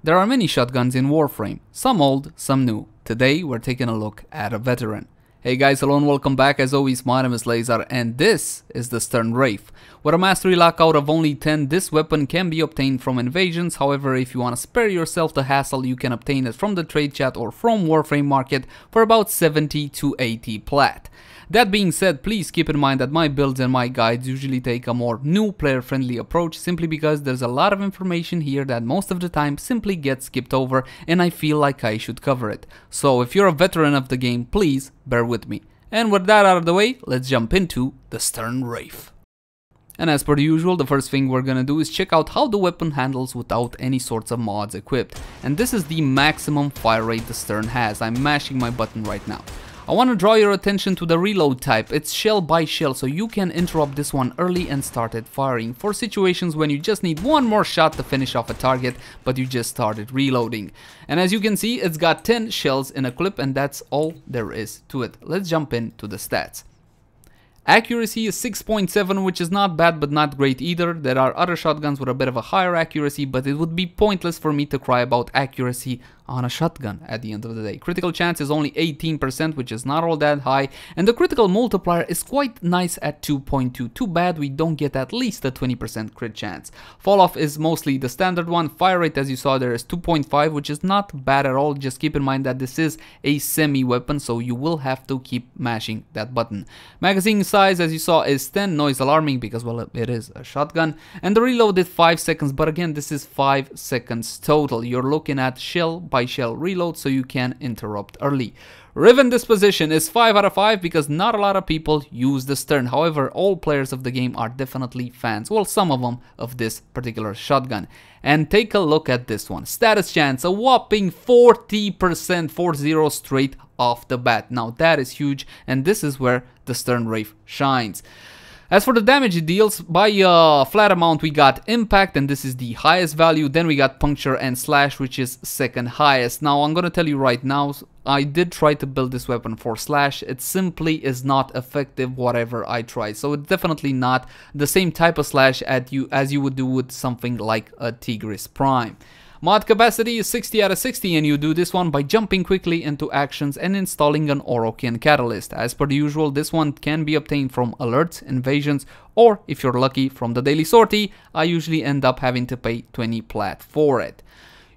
There are many shotguns in Warframe, some old, some new. Today we're taking a look at a veteran. Hey guys, hello and welcome back. As always, my name is Leyzar and this is the Strun Wraith. With a mastery lockout of only 10, this weapon can be obtained from invasions. However, if you want to spare yourself the hassle, you can obtain it from the trade chat or from Warframe market for about 70 to 80 plat. That being said, please keep in mind that my builds and my guides usually take a more new player friendly approach simply because there's a lot of information here that most of the time simply gets skipped over and I feel like I should cover it. So if you're a veteran of the game, please bear with me. And with that out of the way, let's jump into the Strun Wraith. And as per usual, the first thing we're gonna do is check out how the weapon handles without any sorts of mods equipped. And this is the maximum fire rate the Strun has. I'm mashing my button right now. I want to draw your attention to the reload type. It's shell by shell, so you can interrupt this one early and start it firing for situations when you just need one more shot to finish off a target, but you just started reloading. And as you can see, it's got 10 shells in a clip and that's all there is to it. Let's jump into the stats. Accuracy is 6.7, which is not bad but not great either. There are other shotguns with a bit of a higher accuracy, but it would be pointless for me to cry about accuracy on a shotgun at the end of the day. Critical chance is only 18%, which is not all that high, and the critical multiplier is quite nice at 2.2. Too bad we don't get at least a 20% crit chance. Fall off is mostly the standard one. Fire rate, as you saw there, is 2.5, which is not bad at all. Just keep in mind that this is a semi weapon, so you will have to keep mashing that button. Magazine size, as you saw, is 10. Noise alarming because, well, it is a shotgun. And the reload is 5 seconds, but again, this is 5 seconds total. You're looking at shell by shell reload, so you can interrupt early. Riven disposition is 5 out of 5 because not a lot of people use the Strun. However, all players of the game are definitely fans, well, some of them, of this particular shotgun. And take a look at this one. Status chance, a whopping 40%, 40 straight off the bat. Now that is huge, and this is where the Strun Wraith shines. As for the damage it deals, by flat amount we got impact, and this is the highest value. Then we got puncture and slash, which is second highest. Now I'm gonna tell you right now, I did try to build this weapon for slash. It simply is not effective whatever I try. So it's definitely not the same type of slash as you would do with something like a Tigris Prime. Mod capacity is 60 out of 60, and you do this one by jumping quickly into actions and installing an Arcane Catalyst. As per the usual, this one can be obtained from alerts, invasions, or if you're lucky, from the daily sortie. I usually end up having to pay 20 plat for it.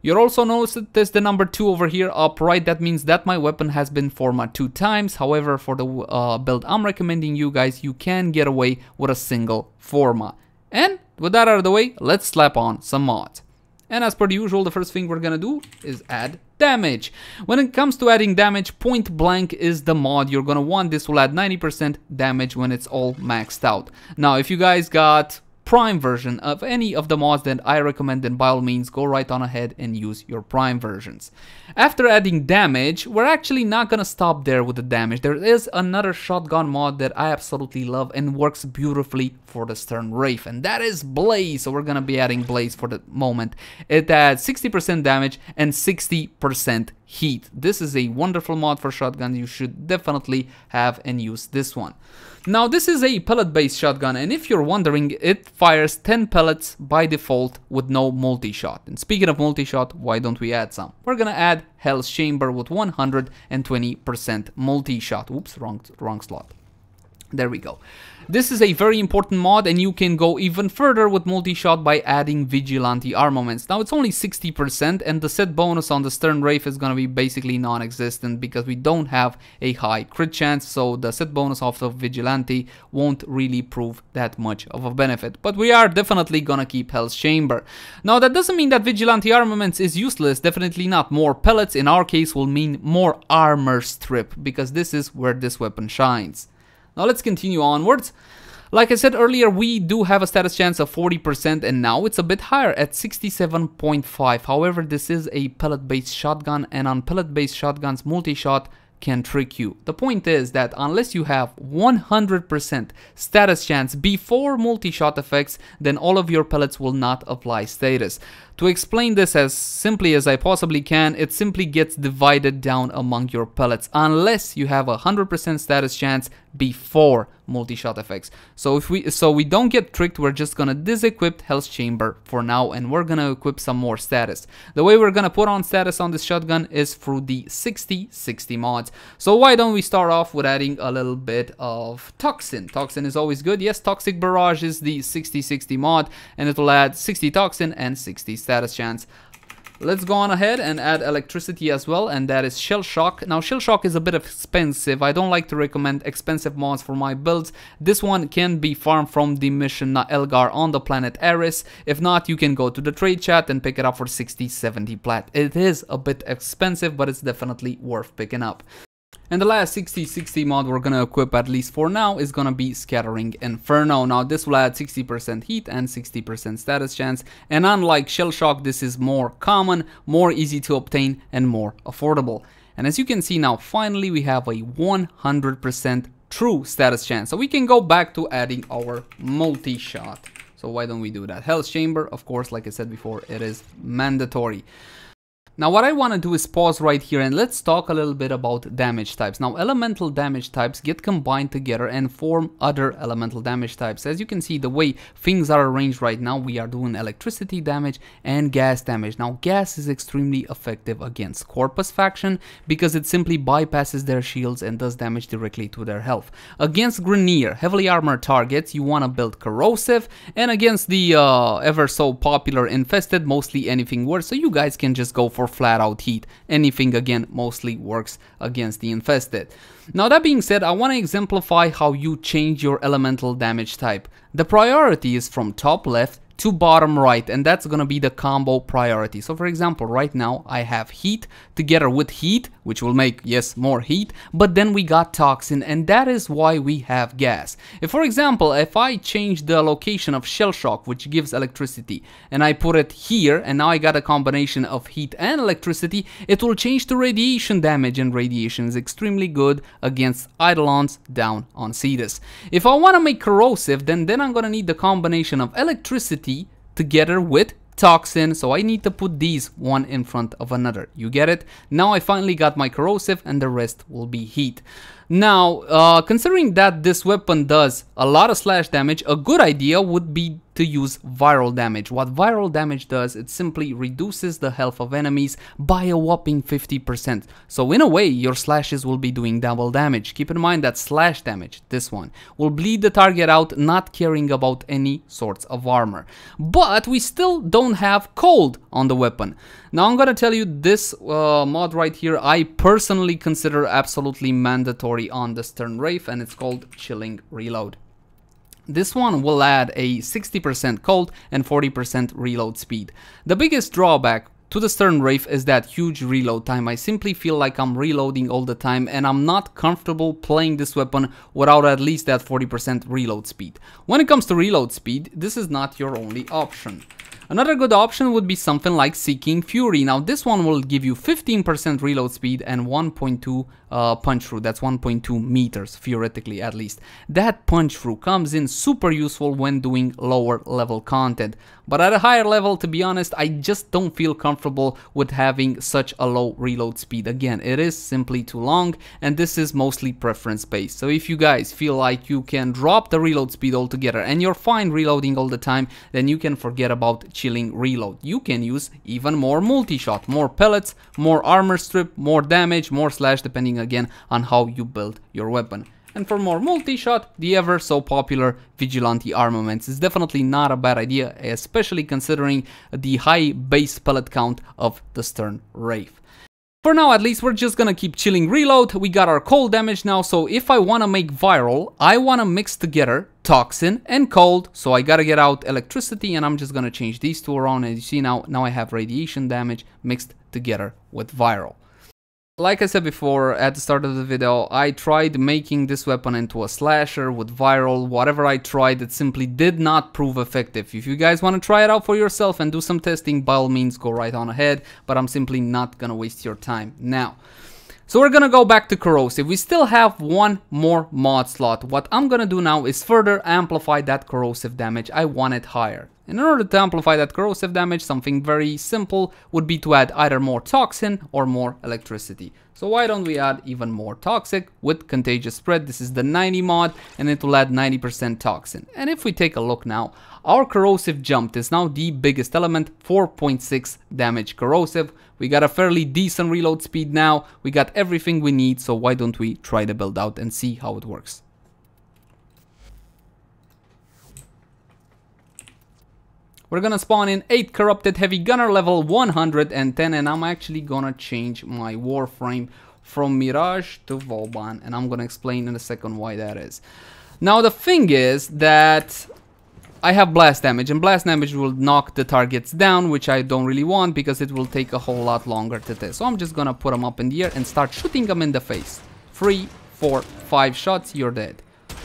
You'll also notice that there's the number 2 over here up right. That means that my weapon has been format 2 times. However, for the build I'm recommending you guys, you can get away with a single format. And with that out of the way, let's slap on some mods. And as per the usual, the first thing we're gonna do is add damage. When it comes to adding damage, Point Blank is the mod you're gonna want. This will add 90% damage when it's all maxed out. Now, if you guys got Prime version of any of the mods that I recommend, then by all means go right on ahead and use your Prime versions. After adding damage, we're actually not gonna stop there with the damage. There is another shotgun mod that I absolutely love and works beautifully for the Strun Wraith, and that is Blaze. So we're gonna be adding Blaze for the moment. It adds 60% damage and 60% heat. This is a wonderful mod for shotguns. You should definitely have and use this one. Now this is a pellet based shotgun, and if you're wondering, it fires 10 pellets by default with no multi-shot. And speaking of multi-shot, why don't we add some? We're gonna add Hell's Chamber with 120% multi-shot. Oops, wrong slot. There we go. This is a very important mod, and you can go even further with multi-shot by adding Vigilante armaments. Now it's only 60%, and the set bonus on the Strun Wraith is going to be basically non-existent because we don't have a high crit chance, so the set bonus of the Vigilante won't really prove that much of a benefit. But we are definitely going to keep Hell's Chamber. Now that doesn't mean that Vigilante armaments is useless, definitely not. More pellets in our case will mean more armor strip, because this is where this weapon shines. Now let's continue onwards. Like I said earlier, we do have a status chance of 40%, and now it's a bit higher at 67.5. However, this is a pellet-based shotgun, and on pellet-based shotguns, multi-shot can trick you. The point is that unless you have 100% status chance before multi-shot effects, then all of your pellets will not apply status. To explain this as simply as I possibly can, it simply gets divided down among your pellets unless you have a 100% status chance before multi-shot effects. So we don't get tricked, we're just gonna disequip Hell's Chamber for now, and we're gonna equip some more status. The way we're gonna put on status on this shotgun is through the 60/60 mods. So why don't we start off with adding a little bit of Toxin. Toxin is always good. Yes, Toxic Barrage is the 60/60 mod, and it will add 60 Toxin and 60 status chance. Let's go on ahead and add electricity as well, and that is Shell Shock. Now, Shell Shock is a bit expensive. I don't like to recommend expensive mods for my builds. This one can be farmed from the mission Elgar on the planet Eris. If not, you can go to the trade chat and pick it up for 60-70 plat. It is a bit expensive, but it's definitely worth picking up. And the last 60/60 mod we're gonna equip, at least for now, is gonna be Scattering Inferno. Now this will add 60% heat and 60% status chance, and unlike Shell Shock, this is more common, more easy to obtain, and more affordable. And as you can see now, finally we have a 100% true status chance, so we can go back to adding our multi-shot. So why don't we do that? Hell's Chamber, of course, like I said before, it is mandatory. Now what I want to do is pause right here and let's talk a little bit about damage types. Now elemental damage types get combined together and form other elemental damage types. As you can see, the way things are arranged right now, we are doing electricity damage and gas damage. Now gas is extremely effective against Corpus faction because it simply bypasses their shields and does damage directly to their health. Against Grineer, heavily armored targets, you want to build corrosive, and against the ever so popular infested, mostly anything worse, so you guys can just go for flat out heat. Anything again mostly works against the infested. Now that being said, I want to exemplify how you change your elemental damage type. The priority is from top left to bottom right, and that's gonna be the combo priority. So for example, right now I have heat together with heat, which will make, yes, more heat, but then we got toxin, and that is why we have gas. If for example, if I change the location of Shell Shock, which gives electricity, and I put it here, and now I got a combination of heat and electricity, it will change to radiation damage, and radiation is extremely good against Eidolons down on Cetus. If I want to make corrosive, then I'm gonna need the combination of electricity together with toxin, so I need to put these one in front of another. You get it? Now I finally got my corrosive, and the rest will be heat. Now, considering that this weapon does a lot of slash damage, a good idea would be to use viral damage. What viral damage does, it simply reduces the health of enemies by a whopping 50%. So in a way, your slashes will be doing double damage. Keep in mind that slash damage, this one, will bleed the target out, not caring about any sorts of armor. But we still don't have cold on the weapon. Now I'm gonna tell you this mod right here, I personally consider absolutely mandatory on the Strun Wraith, and it's called Chilling Reload. This one will add a 60% cold and 40% reload speed. The biggest drawback to the Strun Wraith is that huge reload time. I simply feel like I'm reloading all the time, and I'm not comfortable playing this weapon without at least that 40% reload speed. When it comes to reload speed, this is not your only option. Another good option would be something like Seeking Fury. Now this one will give you 15% reload speed and 1.2 punch through. That's 1.2 meters, theoretically at least. That punch through comes in super useful when doing lower level content. But at a higher level, to be honest, I just don't feel comfortable with having such a low reload speed. Again, it is simply too long, and this is mostly preference based. So if you guys feel like you can drop the reload speed altogether and you're fine reloading all the time, then you can forget about Chilling Reload. You can use even more multi-shot, more pellets, more armor strip, more damage, more slash, depending again on how you build your weapon. And for more multi-shot, the ever so popular Vigilante armaments is definitely not a bad idea, especially considering the high base pellet count of the Strun Wraith. For now, at least, we're just gonna keep Chilling Reload. We got our cold damage now, so if I wanna make viral, I wanna mix together toxin and cold, so I gotta get out electricity, and I'm just gonna change these two around, and you see now I have radiation damage mixed together with viral. Like I said before at the start of the video, I tried making this weapon into a slasher with viral. Whatever I tried, it simply did not prove effective. If you guys want to try it out for yourself and do some testing, by all means go right on ahead, but I'm simply not gonna waste your time now. So we're gonna go back to corrosive. We still have one more mod slot. What I'm gonna do now is further amplify that corrosive damage. I want it higher. In order to amplify that corrosive damage, something very simple would be to add either more toxin or more electricity. So why don't we add even more toxic with contagious spread? This is the 90 mod and it will add 90% toxin. And if we take a look now, our corrosive jumped is now the biggest element, 4.6 damage corrosive. We got a fairly decent reload speed now. We got everything we need, so why don't we try the build out and see how it works. We're gonna spawn in 8 corrupted heavy gunner level 110, and I'm actually gonna change my Warframe from Mirage to Vauban, and I'm gonna explain in a second why that is. Now the thing is that I have blast damage, and blast damage will knock the targets down, which I don't really want because it will take a whole lot longer to test. So I'm just gonna put them up in the air and start shooting them in the face. 3, 4, 5 shots, you're dead.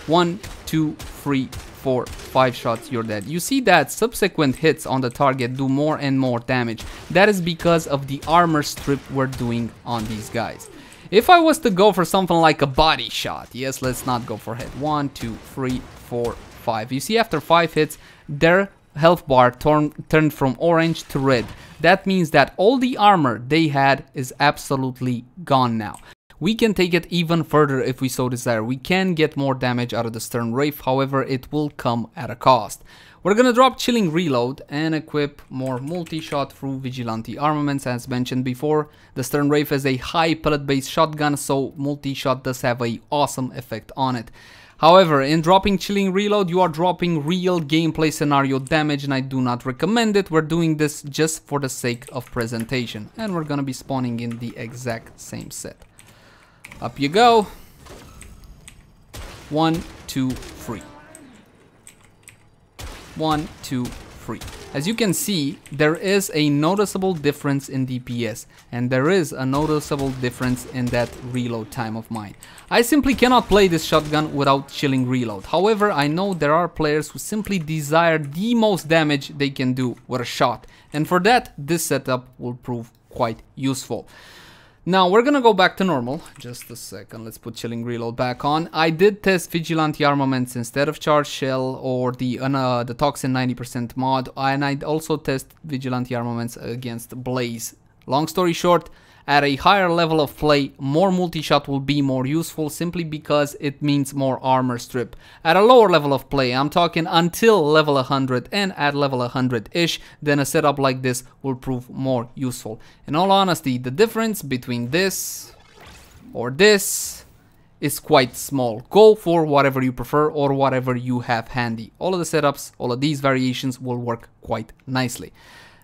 1, 2, 3, 4, 5 shots, you're dead. You see that subsequent hits on the target do more and more damage. That is because of the armor strip we're doing on these guys. If I was to go for something like a body shot, yes, let's not go for head. 1, 2, 3, 4, 5. You see, after 5 hits, their health bar turned from orange to red. That means that all the armor they had is absolutely gone now. We can take it even further if we so desire. We can get more damage out of the Strun Wraith, however, it will come at a cost. We're gonna drop Chilling Reload and equip more multi-shot through Vigilante armaments. As mentioned before, the Strun Wraith is a high pellet-based shotgun, so multi-shot does have an awesome effect on it. However, in dropping Chilling Reload, you are dropping real gameplay scenario damage, and I do not recommend it. We're doing this just for the sake of presentation, and we're gonna be spawning in the exact same set. Up you go. 1, 2, 3. 1, 2, 3. As you can see, there is a noticeable difference in DPS, and there is a noticeable difference in that reload time of mine. I simply cannot play this shotgun without Chilling Reload. However, I know there are players who simply desire the most damage they can do with a shot, and for that, this setup will prove quite useful. Now we're gonna go back to normal. Just a second, let's put Chilling Reload back on. I did test Vigilante armaments instead of Charged Shell or the Toxin 90% mod, and I also test Vigilante armaments against Blaze. Long story short, at a higher level of play, more multi-shot will be more useful simply because it means more armor strip. At a lower level of play, I'm talking until level 100 and at level 100-ish, then a setup like this will prove more useful. In all honesty, the difference between this or this is quite small. Go for whatever you prefer or whatever you have handy. All of the setups, all of these variations will work quite nicely.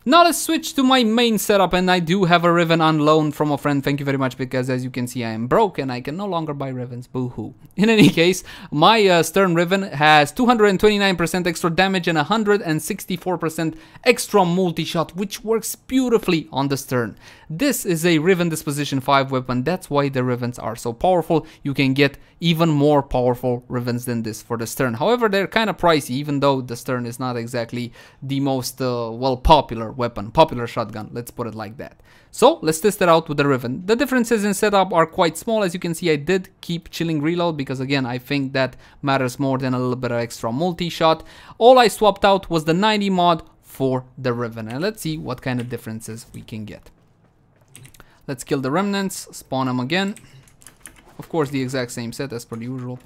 Now let's switch to my main setup, and I do have a Riven on loan from a friend, thank you very much, because as you can see I am broke and I can no longer buy Rivens, boo-hoo. In any case, my Stern Riven has 229% extra damage and 164% extra multi-shot, which works beautifully on the Stern. This is a Riven Disposition 5 weapon, that's why the Rivens are so powerful. You can get even more powerful Rivens than this for the Stern. However, they're kind of pricey, even though the Stern is not exactly the most, popular weapon, popular shotgun, let's put it like that. So let's test it out with the Riven. The differences in setup are quite small. As you can see, I did keep Chilling Reload because again, I think that matters more than a little bit of extra multi-shot. All I swapped out was the 90 mod for the Riven, and let's see what kind of differences we can get. Let's kill the remnants, spawn them again. Of course, the exact same set as per usual.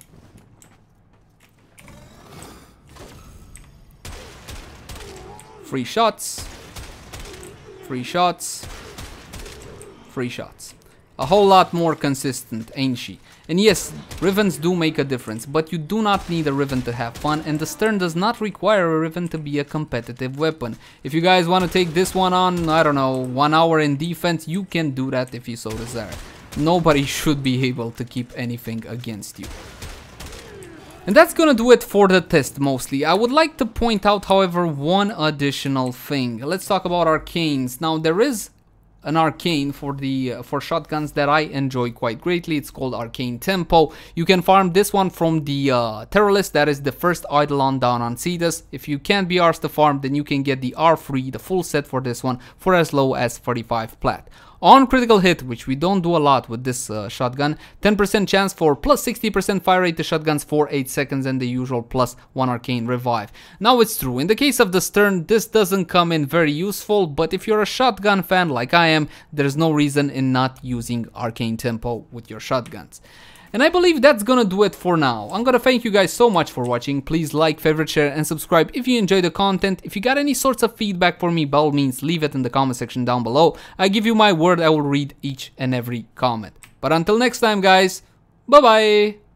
Free shots. Free shots. Free shots. A whole lot more consistent, ain't she? And yes, Rivens do make a difference, but you do not need a Riven to have fun, and the Stern does not require a Riven to be a competitive weapon. If you guys want to take this one on, I don't know, 1 hour in defense, you can do that if you so desire. Nobody should be able to keep anything against you. And that's gonna do it for the test mostly. I would like to point out, however, one additional thing. Let's talk about arcanes. Now there is an arcane for shotguns that I enjoy quite greatly. It's called Arcane Tempo. You can farm this one from the terror list. That is the first Eidolon down on Cetus. If you can't be arsed to farm, then you can get the R3, the full set for this one, for as low as 45 plat. On critical hit, which we don't do a lot with this shotgun, 10% chance for plus 60% fire rate to shotguns for 8 seconds and the usual plus 1 arcane revive. Now it's true, in the case of the Strun, this doesn't come in very useful, but if you're a shotgun fan like I am, there's no reason in not using Arcane Tempo with your shotguns. And I believe that's gonna do it for now. I'm gonna thank you guys so much for watching. Please like, favorite, share, and subscribe if you enjoy the content. If you got any sorts of feedback for me, by all means, leave it in the comment section down below. I give you my word, I will read each and every comment. But until next time, guys, bye-bye!